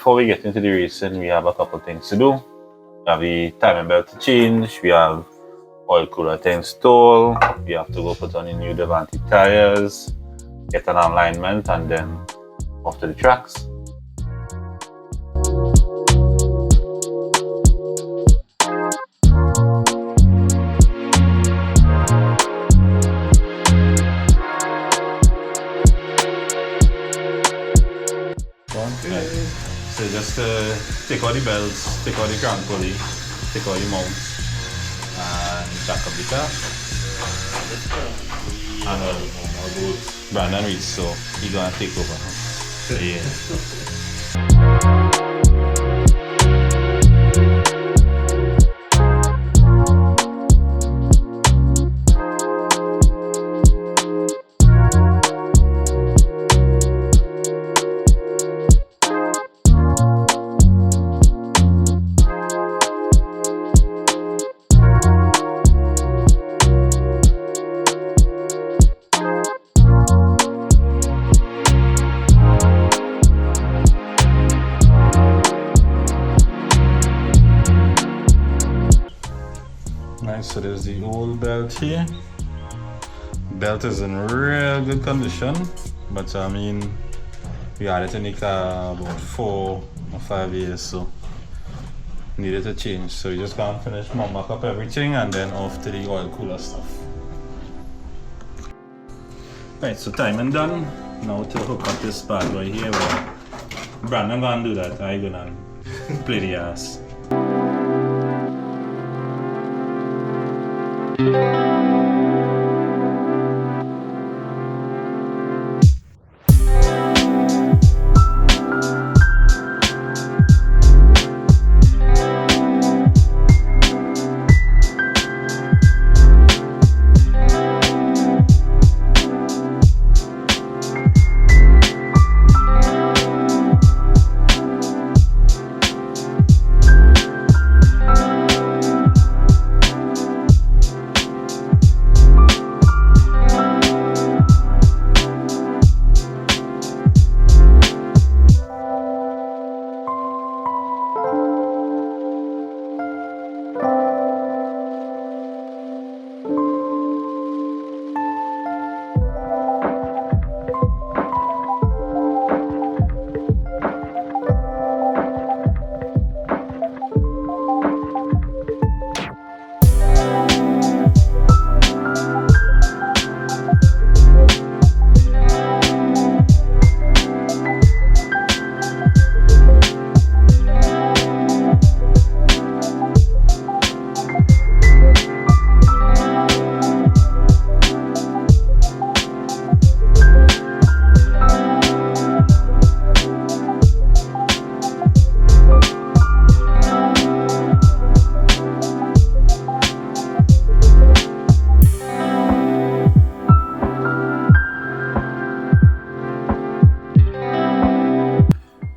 before we get into the racing, we have a couple things to do. We have the timing belt to change, we have oil cooler to install, we have to go put on the new Davanti tires, get an alignment, and then off to the tracks. So just take out the belts, take out the crank pulley, take out the mounts, and jack up the car. And Brandon Reed, so he's gonna take over. Yeah. So there's the old belt here. Belt is in real good condition, but I mean, we had it in the car about 4 or 5 years, so needed to change. So you just gonna finish mop back up everything and then off to the oil cooler stuff. Right, so timing done. Now to hook up this bad boy here. Well, Brandon gonna do that. I gonna play the ass.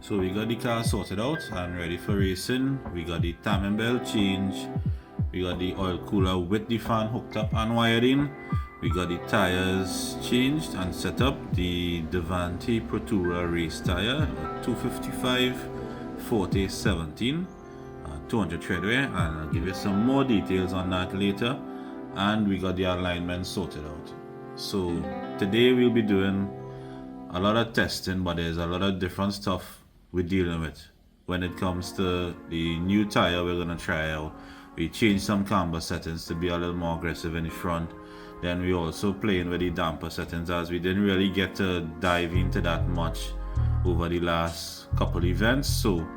So we got the car sorted out and ready for racing. We got the timing belt change. We got the oil cooler with the fan hooked up and wired in. We got the tires changed and set up. The Davanti Protoura Race tire, 255 40 17, 200 treadwear, and I'll give you some more details on that later. And we got the alignment sorted out. So today we'll be doing a lot of testing, but there's a lot of different stuff we're dealing with. When it comes to the new tire we're gonna try out, we changed some camber settings to be a little more aggressive in the front. Then we also playing with the damper settings, as we didn't really get to dive into that much over the last couple events. So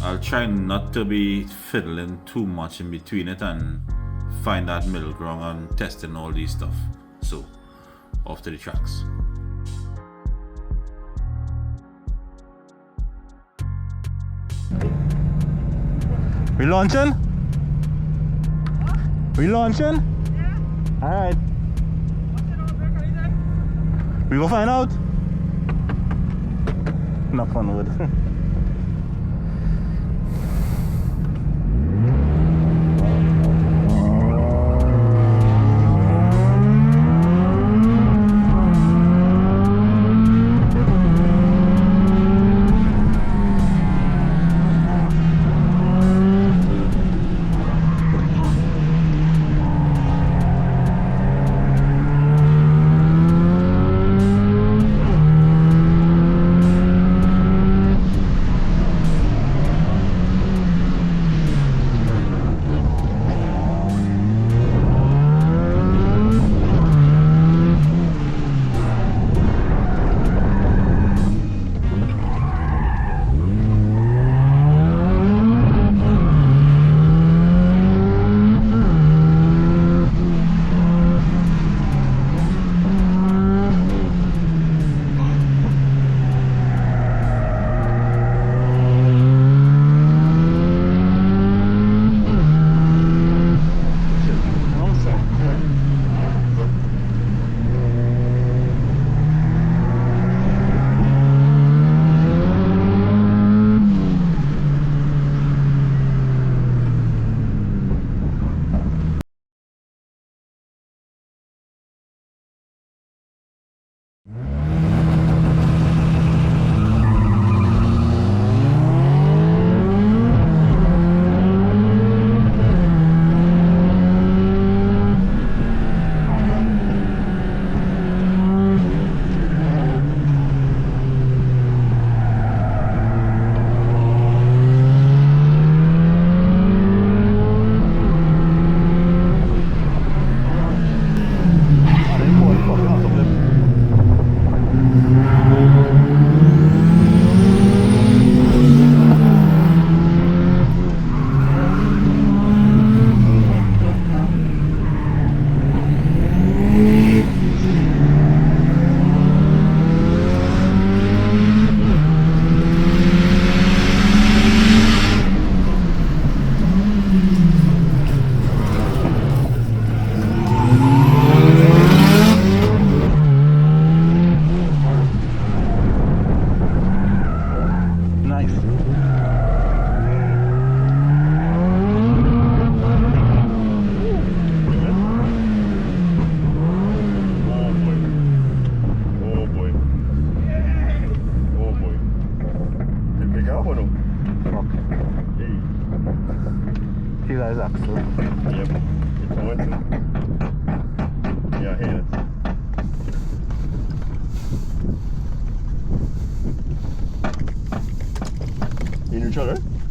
I'll try not to be fiddling too much in between it and find that middle ground and testing all these stuff. So off to the tracks. We launching? We launching? Yeah. Alright. We go find out. Knock on wood.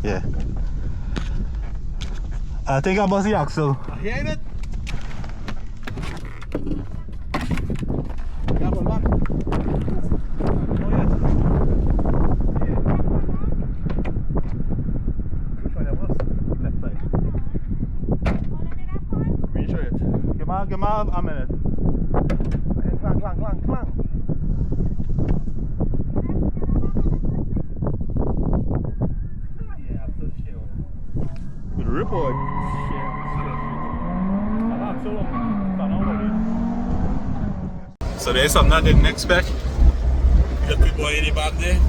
Yeah. I think I must the axle. I hear it. Got one back. Oh yes. Which one that was? Left side. Reach it. Give me a minute. Clang. Report. So there's something I didn't expect. Got the boy in the back there.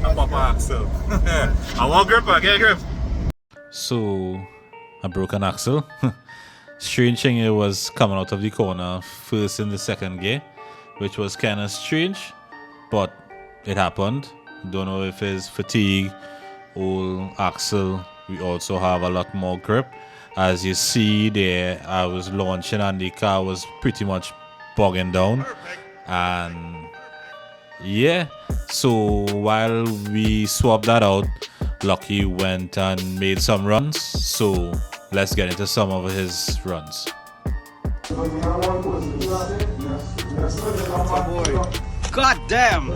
I'm up my axle. I want grip, I get grip. So I broke an axle. Strange thing, it was coming out of the corner first in the second gear, which was kind of strange, but it happened. Don't know if it's fatigue, old axle. We also have a lot more grip. As you see there, I was launching and the car was pretty much bogging down. And yeah, so while we swapped that out, Lucky went and made some runs. So let's get into some of his runs. God damn!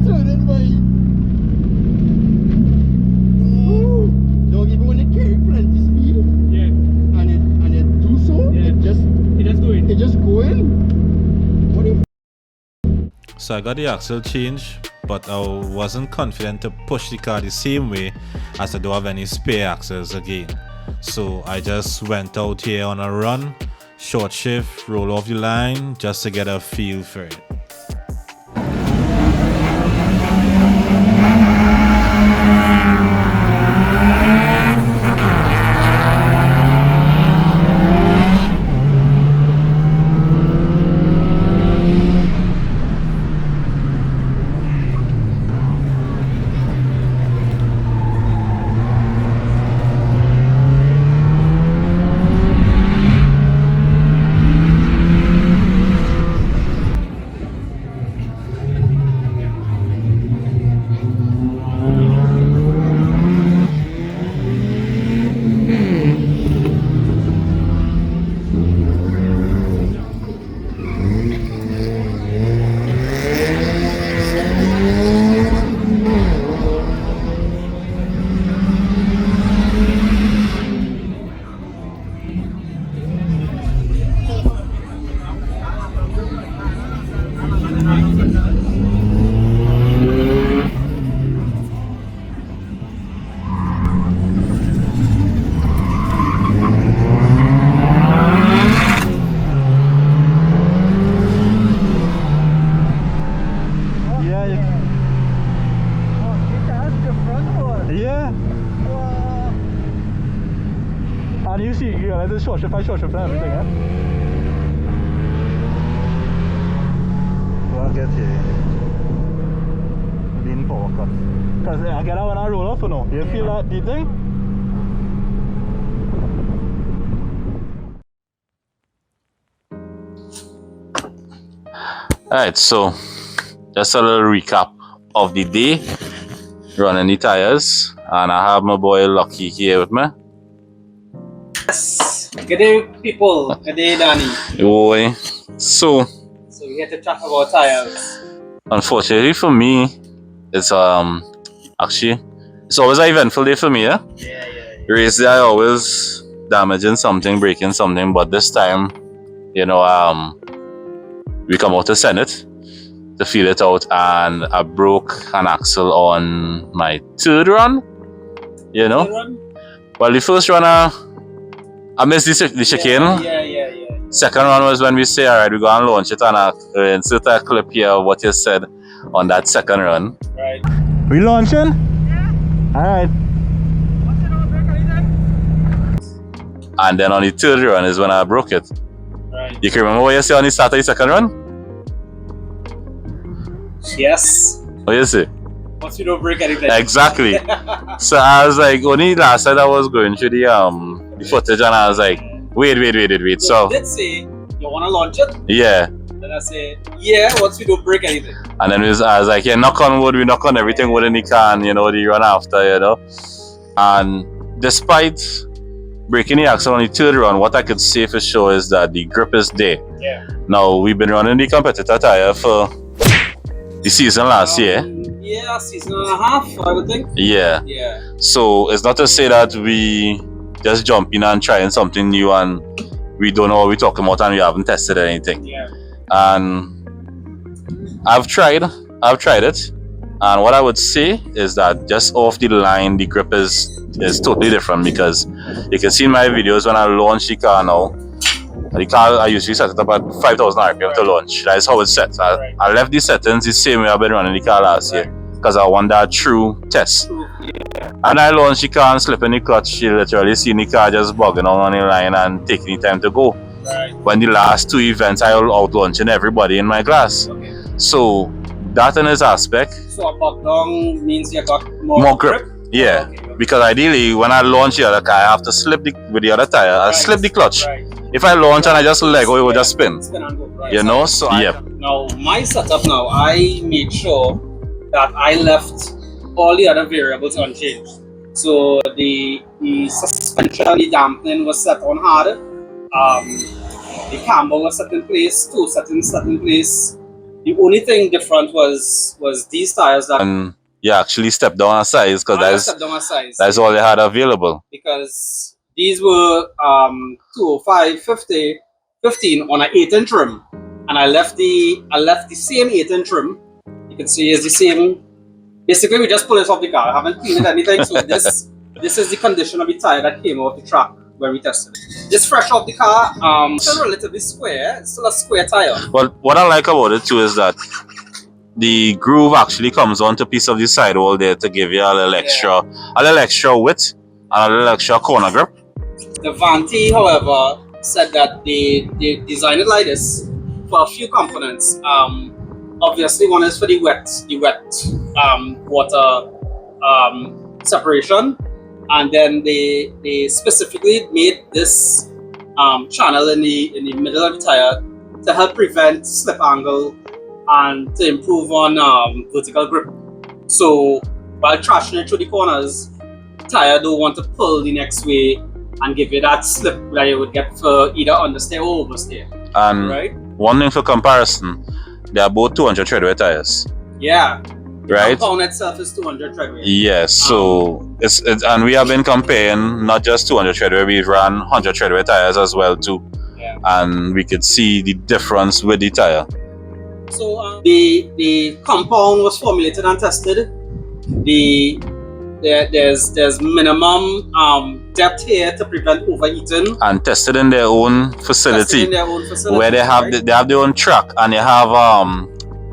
turning by. Dog, even when you carry plenty speed, Yeah. and it do so, Yeah. it just go in. What if? So I got the axle change, but I wasn't confident to push the car the same way as I don't have any spare axles again. So I just went out here on a run, short shift, roll off the line just to get a feel for it. And you see, you know, the short shift and everything, eh? Well, I'll get here. Lean power cut. Because I get out when I roll off or no? You feel that deep thing? Alright, so just a little recap of the day, running the tires, and I have my boy Lucky here with me. Yes. Good day, people. Good day, Danny. Boy, so So we're here to chat about tires. unfortunately for me, it's actually it's always an eventful day for me, yeah? Yeah. Race day I always damaging something, breaking something, but this time, you know, we come out to Senate to feel it out, and I broke an axle on my third run, you know. Well, the first run I missed the chicane. Yeah. Second one was when we say, alright, we're going to launch it, and I insert a clip here of what you said on that second run. Right. We launching? Yeah. Alright. And then on the third run is when I broke it. Right. You can remember what you said on the start of the second run? Yes. What you say? Once you don't break anything. Exactly. So I was like, only last night I was going through the footage, and I was like, wait. So you did say you want to launch it? yeah. Then I said, yeah, once we don't break anything. And then I was like, yeah, knock on wood, we knock on everything wood in the can, you know, the run after, you know. And despite breaking the axle on the third run, what I could say for sure is that the grip is there. Yeah. Now, we've been running the competitor tire for the season last year. Yeah, season and a half, I would think. Yeah. Yeah. So it's not to say that we just jump in and trying something new and we don't know what we're talking about and we haven't tested anything. Yeah. And I've tried it, and what I would say is that just off the line the grip is totally different, because you can see in my videos when I launch the car now, the car I usually set it up at 5,000 RPM to launch. That's how it's set. I left the settings the same way I've been running the car last year, because I want that true test. And I launched the car and slipping the clutch. You literally see the car just bugging on the line and taking the time to go. Right. When the last two events I was out launching everybody in my class. Okay. So that in its aspect. So a buck down means you got More grip. Yeah. Okay. Because ideally when I launch the other car I have to slip with the other tire. I slip the clutch. Right. If I launch and I just let go, it will just spin. Spin and go. Right. You know? So yeah. Now my setup now, I made sure that I left all the other variables unchanged. So the suspension, the dampening was set on hard. The camber was set in place, two settings set in place. The only thing different was these tires that And you actually stepped down a size because I stepped down a size. that's all they had available. Because these were 205 50 15 on an 8-inch rim, and I left the same 8-inch rim. You can see it's the same. Basically, we just pulled it off the car. I haven't cleaned it anything, so this is the condition of the tire that came off the track when we tested it. Just fresh off the car. Still relatively square. It's still a square tire. But what I like about it too is that the groove actually comes onto a piece of the sidewall there to give you a little extra width and a little extra corner grip. Davanti, however, said that they designed it like this for a few components. Obviously, one is for the wet water separation, and then they specifically made this channel in the middle of the tire to help prevent slip angle and to improve on vertical grip. So while trashing it through the corners, the tire don't want to pull the next way and give you that slip that you would get for either understeer or oversteer. And right? one thing for comparison, they are both 200 treadwear tires. Yeah. Right? The compound itself is 200 treadwear. Yes, so it's and we have been comparing not just 200 treadwear, we ran 100 treadwear tires as well too. Yeah. And we could see the difference with the tire. So the compound was formulated and tested. There's minimum depth here to prevent overheating. And tested in their own facility. Where they have their own track, and they have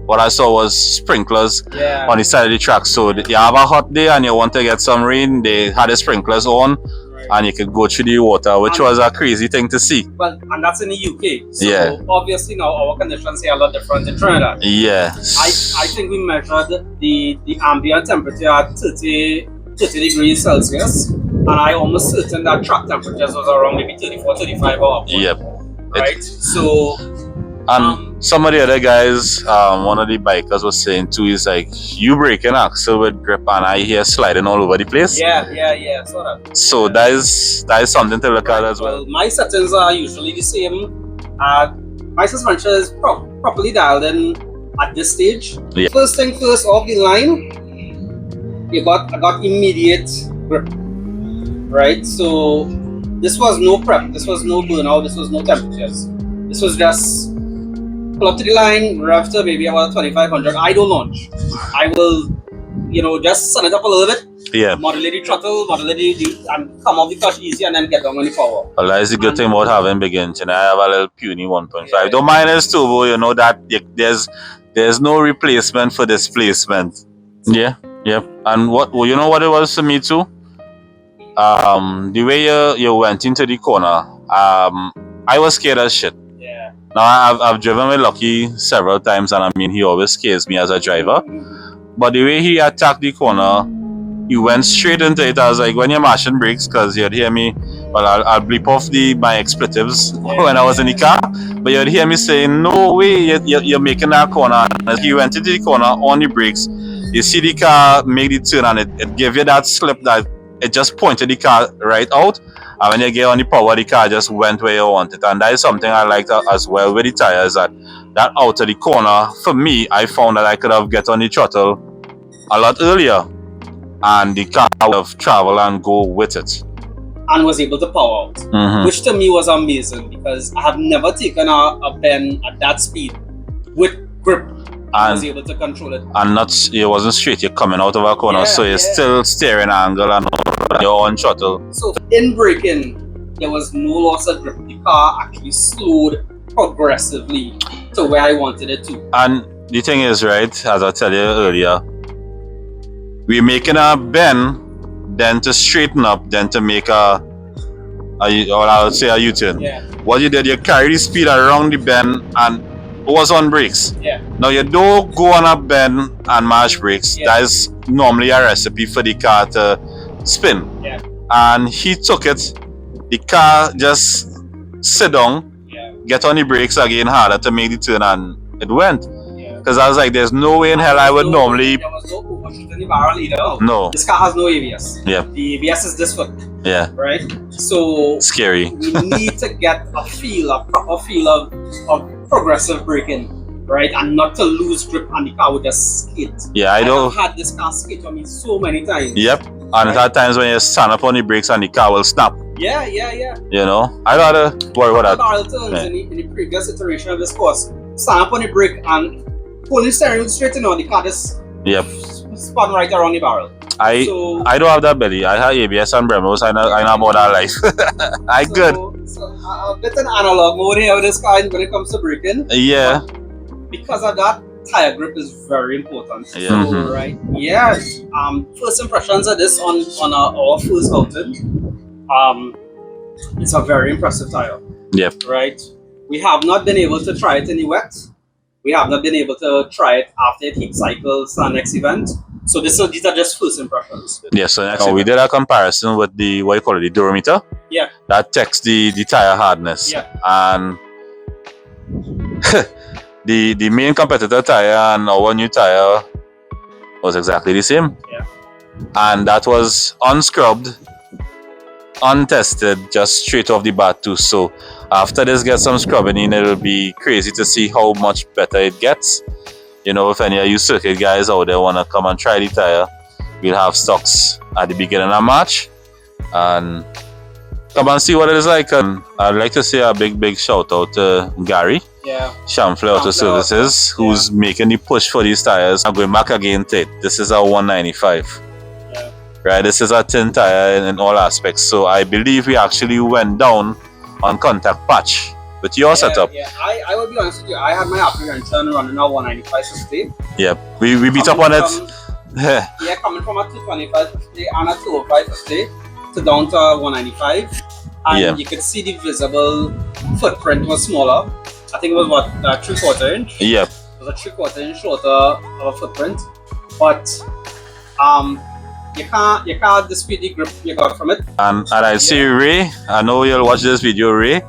what I saw was sprinklers on the side of the track. So you have a hot day and you want to get some rain, they had the sprinklers on. Right. And you could go through the water, which was a crazy thing to see. Well, and that's in the UK. So obviously now our conditions here are a lot different in Trinidad. Yeah. I think we measured the ambient temperature at 30 degrees Celsius, and I almost certain that track temperatures was around maybe 34, 35 or up. Yep. Right? So and some of the other guys, one of the bikers was saying too, is like, you break an axle with grip and I hear sliding all over the place. Yeah, sort of. So that is something to look at as well. My settings are usually the same. My suspension is properly dialed in at this stage. Yeah. First thing first, off the line, I got immediate grip. Right? So this was no prep, this was no burnout, this was no temperatures. This was just pull up to the line, rev to maybe about 2500. I don't launch. I will, just sun it up a little bit. Yeah. Modulate the throttle, modulate the and come off the clutch easy, and then get down on the power. Well, that's the good thing about having big engine. I have a little puny 1.5. Yeah. Don't mind this turbo, you know that there's no replacement for displacement. Yeah. Yep. And what it was to me too? The way you went into the corner, I was scared as shit. Yeah. Now I've driven with Lucky several times, and I mean he always scares me as a driver. But the way he attacked the corner, he went straight into it. I was like, when you're mashing brakes, because you'd hear me. Well, I'll bleep off my expletives when I was in the car. But you'd hear me saying, "No way, you're making that corner." And as he went into the corner on the brakes, you see the car make the turn, and it gave you that slip that it just pointed the car right out. And when you get on the power, the car just went where you want it. And that is something I liked as well with the tires, that out of the corner, for me, I found that I could have get on the throttle a lot earlier. And the car would have traveled and go with it. And was able to power out. Which to me was amazing, because I have never taken a bend at that speed with grip. I was able to control it. And it wasn't straight, you're coming out of a corner, so you're still steering angle and you're on throttle. So in braking, there was no loss of grip. The car actually slowed progressively to where I wanted it to. And the thing is, right, as I tell you earlier, we're making a bend, then to straighten up, then to make a U-turn. Yeah. What you did, you carry the speed around the bend and was on brakes. Yeah. Now you don't go on a bend and mash brakes. Yeah. That is normally a recipe for the car to spin. Yeah. And he took it. The car just sit down, get on the brakes again harder to make the turn, and it went. Because I was like, there's no way in hell I would normally. There was no overshoot in the barrel either. No. This car has no ABS. Yeah. The ABS is this foot. Yeah. Right? So scary. We need to get a proper feel of progressive braking. right, and not to lose grip and the car would just skid. Yeah, I have don't. had this car skid on me so many times. Yep. And at times when you stand up on the brakes and the car will snap. Yeah. You know, I rather worry about that. Barrel turns in the previous iteration of this course. Stand up on the brake and pull the steering wheel straight in on the car just Yep. spun right around the barrel. I don't have that belly. I have ABS and Brembo, so I know about that life. I good. So a bit an analog mode here with this car when it comes to braking. Yeah. But because of that, tire grip is very important. Yeah. So, Mhm. right. Yeah. First impressions of this on our first outing. It's a very impressive tire. Yep. Right. We have not been able to try it in the wet. We have not been able to try it after it heat cycles and next event. So these are just first impressions. Yeah, so next we did a comparison with the what you call it, the durometer. Yeah. That checks the tire hardness. Yeah. And the main competitor tire and our new tire was exactly the same. Yeah. And that was unscrubbed, untested, just straight off the bat too. So after this gets some scrubbing in, it'll be crazy to see how much better it gets. You know, if any of you circuit guys out there wanna come and try the tire, we'll have stocks at the beginning of March and come and see what it is like. And I'd like to say a big shout out to Gary, Yeah. Chamfley Auto Services, who's making the push for these tires. I'm going back again to it. This is a 195. Yeah. Right, this is a tin tire in all aspects. So I believe we actually went down on contact patch with your setup. Yeah. I will be honest with you. I had my apprehension running a 195/50. Yep, we beat up on it. Yeah, coming from a 225/50 and a 205/50 to down to a 195, and Yeah. you could see the visible footprint was smaller. I think it was what 3/4 inch. Yep. It was a 3/4 inch shorter of a footprint, but you can't dispute the grip you got from it. And I see Ray. I know you'll watch this video, Ray,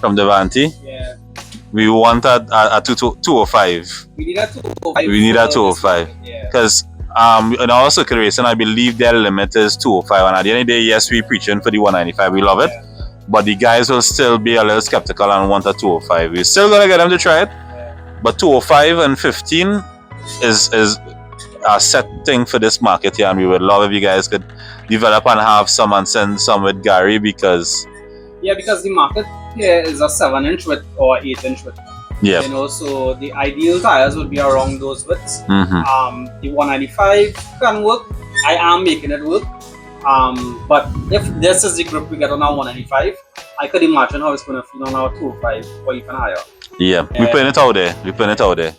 from Davanti. Yeah, We wanted a 205. we need a 205. We need a for 205. this, yeah. Because in our circuit racing, I believe their limit is 205. And at the end of the day, yes, we're preaching for the 195. We love it. Yeah. But the guys will still be a little skeptical and want a 205. We're still going to get them to try it. Yeah. But 205 and 15 is a set thing for this market here. And we would love if you guys could develop and have some and send some with Gary because... Yeah, because the market here is a 7-inch width or 8-inch width. Yeah. You know, so the ideal tires would be around those widths. Mm-hmm. The 195 can work. I am making it work. But if this is the grip we get on our 195, I could imagine how it's going to feel on our 205 or even higher. Yeah, we're putting it out there. We're putting it out there.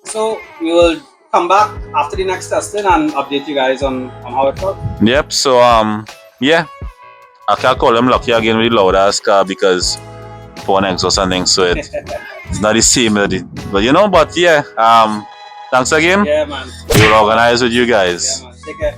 So we will come back after the next testing and update you guys on how it works. Yep, so yeah. I can't call him lucky again with the loud ass car because for an exhaust and things, so it's not the same but you know, but yeah, thanks again. Yeah, man. We'll organize with you guys. Yeah, man. Take care.